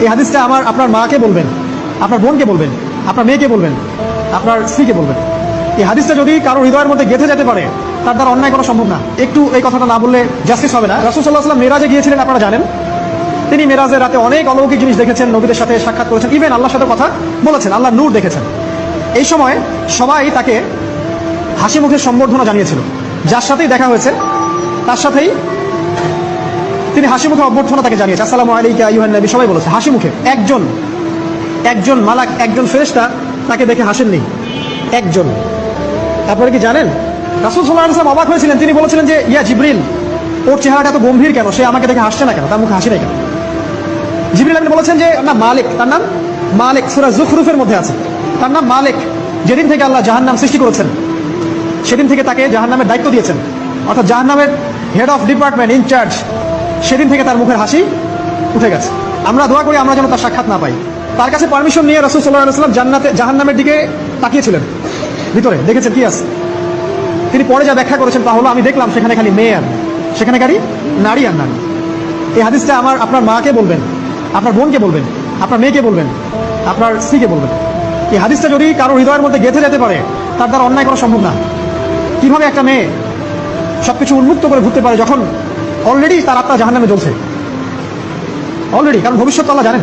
এই হাদিসটা আপনার মাকে বলবেন, আপনার বোনকে বলবেন, আপনার মেয়েকে বলবেন, আপনার স্ত্রীকে বলবেন। এই হাদিসটা যদি কারো হৃদয়ের মধ্যে গেঁথে যেতে পারে, তার দ্বারা অন্যায় করা সম্ভব না। একটু এই কথাটা না বললে জাস্টিস হবে না। রাসূল সাল্লাল্লাহু আলাইহি ওয়াসাল্লাম মেরাজে গিয়েছিলেন, আপনারা জানেন। তিনি মেরাজের রাতে অনেক অলৌকিক জিনিস দেখেছেন, নবীদের সাথে সাক্ষাৎ করেছেন, ইভেন আল্লাহর সাথে কথা বলেছেন, আল্লাহর নূর দেখেছেন। এই সময় সবাই তাকে হাসি মুখে সম্বর্ধনা জানিয়েছিল। যার সাথেই দেখা হয়েছে তার সাথেই তিনি হাসি মুখে অভ্যর্থনা তাকে জানিয়েছে, আসসালামু আলাইকা আইয়ুহান নবী, সবাই বলেছে হাসি মুখে। একজন মালাক, একজন ফেরেশতা তাকে দেখে হাসেননি, একজন। তারপরে কি জানেন, রাসূল সাল্লাল্লাহু আলাইহি ওয়াসাল্লাম অবাক হয়েছিলেন। তিনি বলেছিলেন যে ইয়া জিবরিল, ওর চেহারাটা এত গম্ভীর কেন, সে আমাকে দেখে হাসছে না কেন, তার মুখে হাসি নাই কেন? জিবরিল আমিন বলেছেন যে না, মালিক, তার নাম মালিক, সূরা যুখরুফের মধ্যে আছে, তার নাম মালিক। যেদিন থেকে আল্লাহ জাহান্নাম সৃষ্টি করেছেন, সেদিন থেকে তাকে জাহান্নামের দায়িত্ব দিয়েছেন, অর্থাৎ জাহান্নামের হেড অফ ডিপার্টমেন্ট, ইনচার্জ। সেদিন থেকে তার মুখের হাসি উঠে গেছে। আমরা দোয়া করি আমরা যেন তার সাক্ষাৎ না পাই। তার কাছে পারমিশন নিয়ে রাসূল সাল্লাল্লাহু আলাইহি ওয়াসাল্লাম জাহান্নামের দিকে তাকিয়েছিলেন, ভিতরে দেখেছেন কি আছে। তিনি পরে যা ব্যাখ্যা করেছেন তা হলো, আমি দেখলাম সেখানে খালি মেয়ে আর সেখানে খালি নারী আর নারী। এই হাদিসটা আপনার মাকে বলবেন, আপনার বোনকে বলবেন, আপনার মেয়েকে বলবেন, আপনার স্ত্রীকে বলবেন। এই হাদিসটা যদি কারো হৃদয়ের মধ্যে গেঁথে যেতে পারে, তার দ্বারা অন্যায় করা সম্ভব না। কিভাবে একটা মেয়ে সবকিছু উন্মুক্ত করে ঘুরতে পারে, যখন অলরেডি তার আত্মা জাহান্নামে জ্বলছে, অলরেডি, কারণ ভবিষ্যৎ আল্লাহ জানেন।